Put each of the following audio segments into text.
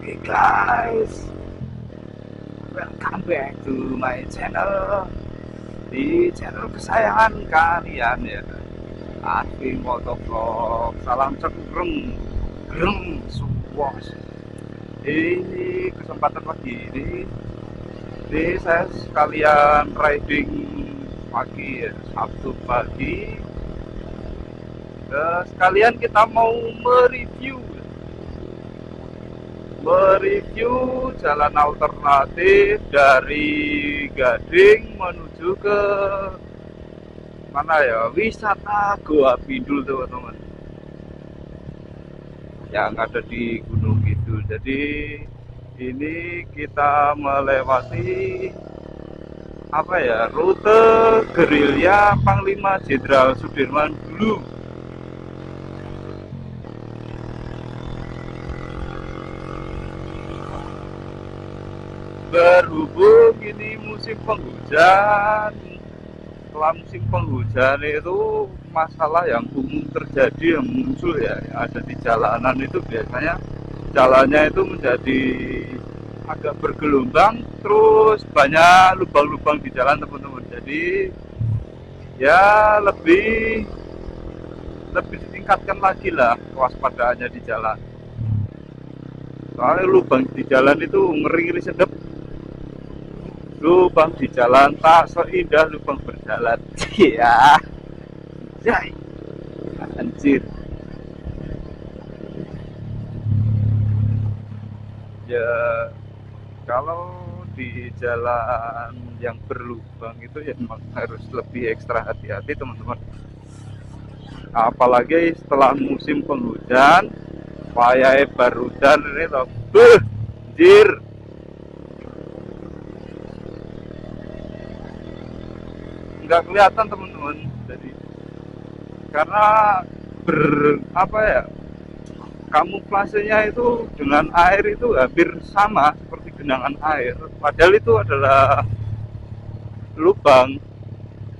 Oke guys, welcome back to my channel. Di channel kesayangan kalian ya, Advi Motovlog. Salam cekrem, grem, suwos. Di kesempatan pagi ini saya sekalian riding pagi ya, Sabtu pagi. Sekalian kita mau mereview jalan alternatif dari Gading menuju ke mana ya, wisata Goa Pindul teman-teman, yang ada di Gunung Kidul. Jadi ini kita melewati apa ya, rute gerilya Panglima Jenderal Sudirman dulu. Berhubung ini musim penghujan, setelah musim penghujan itu masalah yang umum terjadi, yang muncul ya, yang ada di jalanan itu biasanya jalannya itu menjadi agak bergelombang, terus banyak lubang-lubang di jalan teman-teman. Jadi ya lebih ditingkatkan lagi lah kewaspadaannya di jalan. Soalnya lubang di jalan itu ngeri-ngeri sedep. Lubang di jalan tak seindah lubang berjalan. Iya. Jai. Anjir. Ya kalau di jalan yang berlubang itu ya memang harus lebih ekstra hati-hati teman-teman. Apalagi setelah musim penghujan, payah barudan ini loh. Anjir. Nggak kelihatan teman-teman, jadi karena apa ya, kamuflasenya itu dengan air itu hampir sama seperti genangan air, padahal itu adalah lubang,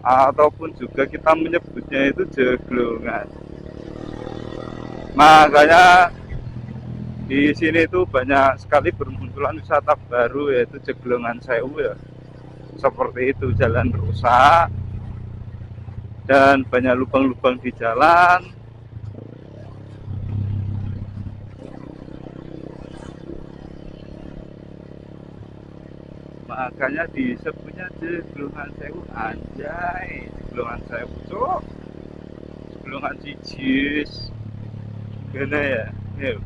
ataupun juga kita menyebutnya itu jeglongan. Makanya di sini itu banyak sekali bermunculan wisata baru, yaitu Jeglongan Sewu ya. Seperti itu, jalan rusak dan banyak lubang-lubang di jalan. Makanya disebutnya Jeglongan Sewu. Anjay, Jeglongan Sewu cok, Jeglongan Cijis gini ya. Yuk.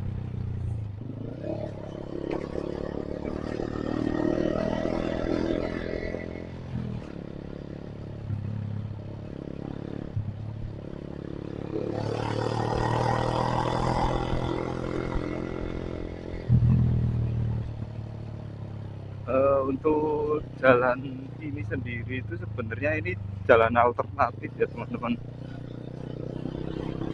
Untuk jalan ini sendiri itu sebenarnya ini jalan alternatif ya teman-teman,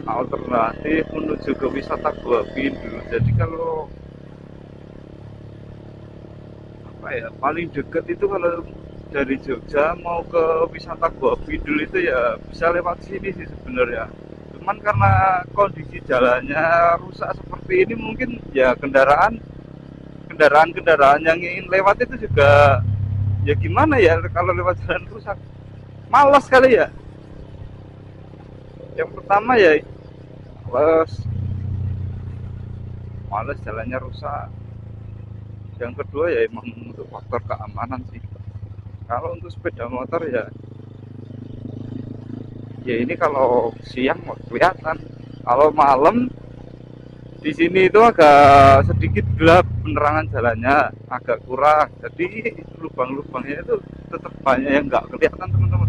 alternatif menuju ke wisata Goa Pindul. Jadi kalau apa ya, paling deket itu kalau dari Jogja mau ke wisata Goa Pindul itu ya bisa lewat sini sih sebenarnya. Cuman karena kondisi jalannya rusak seperti ini, mungkin ya kendaraan yang ingin lewat itu juga ya gimana ya, kalau lewat jalan rusak malas kali ya. Yang pertama ya males jalannya rusak. Yang kedua ya emang untuk faktor keamanan sih. Kalau untuk sepeda motor ya ini kalau siang kelihatan, kalau malam di sini itu agak sedikit gelap, penerangan jalannya agak kurang, jadi lubang-lubangnya itu tetap banyak yang nggak kelihatan teman-teman.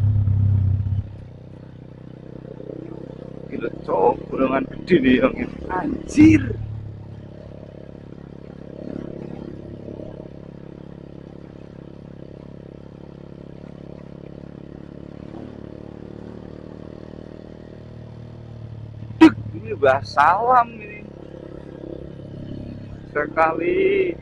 Gila cok, golongan gede nih yang ini, anjir. Duk, ini Mbah Salam ini sekali.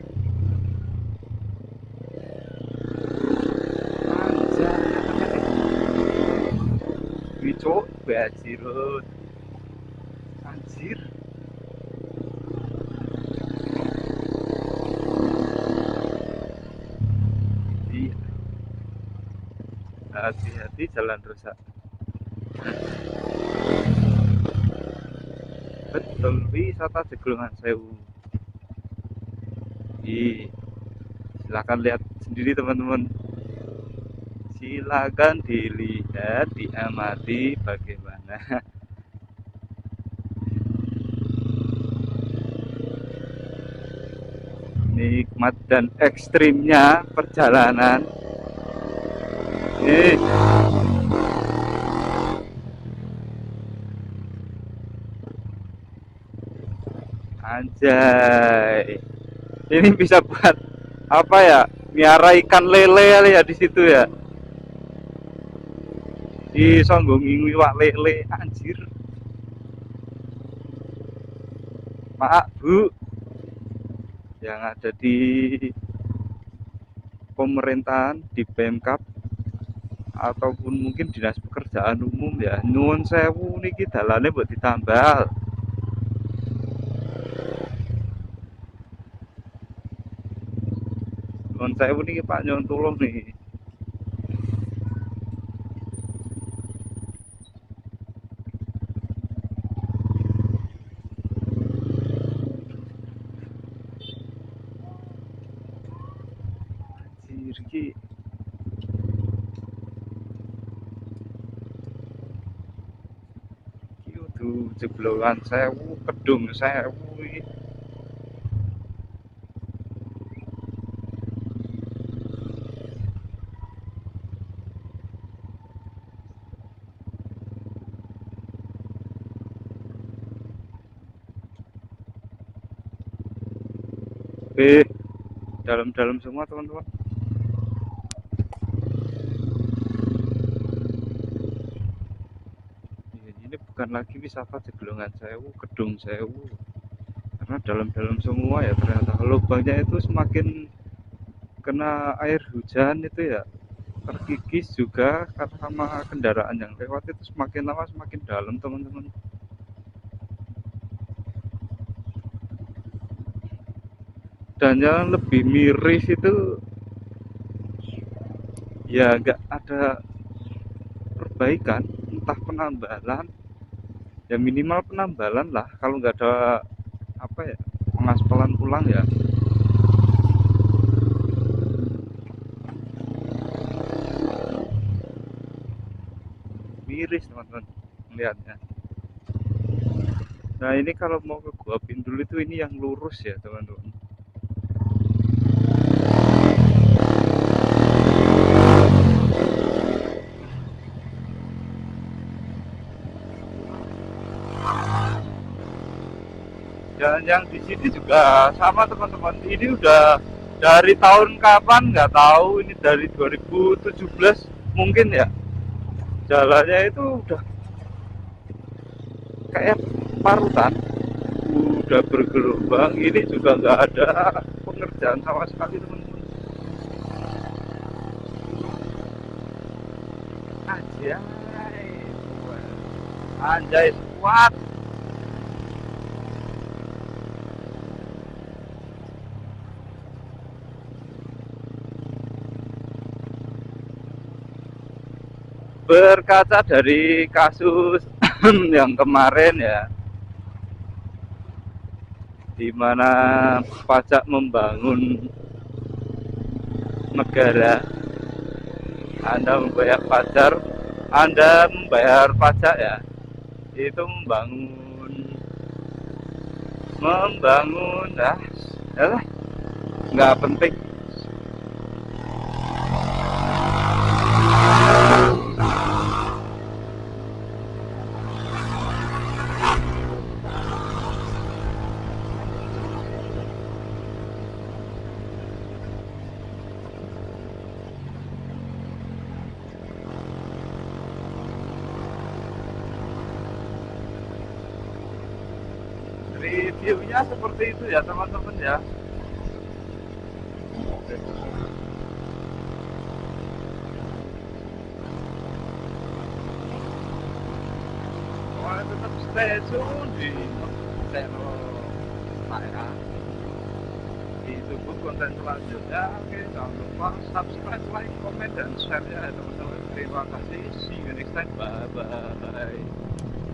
Cok, bajirut anjir. hati-hati jalan rusak. Betul, wisata Jeglongan Sewu. Silakan lihat sendiri teman-teman. Silakan dilihat, diamati bagaimana nikmat dan ekstrimnya perjalanan. Anjay, ini bisa buat apa ya? Miara ikan lele ya di situ ya. Disonggongi iwak lele, anjir. Pak, Bu, yang ada di pemerintahan, di Pemkab ataupun mungkin dinas pekerjaan umum ya, nyuwun sewu niki dalane buat ditambal. Nyuwun sewu niki Pak, nyuwun tulung nih. Anjir iki kudu Jeglongan Sewu, Kedung Sewu iki. Dalam-dalam semua teman-teman. Ini bukan lagi wisata Jeglongan Sewu, Kedung Sewu, karena dalam-dalam semua ya ternyata. Lubangnya itu semakin kena air hujan itu ya terkikis juga karena sama kendaraan yang lewat itu semakin lama semakin dalam teman-teman. Dan yang lebih miris itu ya nggak ada perbaikan, entah penambalan, ya minimal penambalan lah, kalau nggak ada apa ya, pengaspalan ulang ya. Miris teman-teman melihatnya. Nah ini kalau mau ke Gua Pindul itu ini yang lurus ya teman-teman. Dan yang di sini juga sama teman-teman, ini udah dari tahun kapan nggak tahu, ini dari 2017 mungkin ya, jalannya itu udah kayak parutan, udah bergelombang. Ini juga nggak ada pengerjaan sama sekali teman-teman. Anjay, anjay kuat. Berkaca dari kasus yang kemarin ya, di mana pajak membangun negara, Anda membayar pajak ya, itu membangun ya, nggak penting. Reviewnya seperti itu ya teman-teman ya. Tetap stay tune di channel saya, ditunggu konten selanjutnya. Oke, jangan lupa subscribe, like, komen, dan share ya teman-teman. Terima kasih, see you next time, bye bye.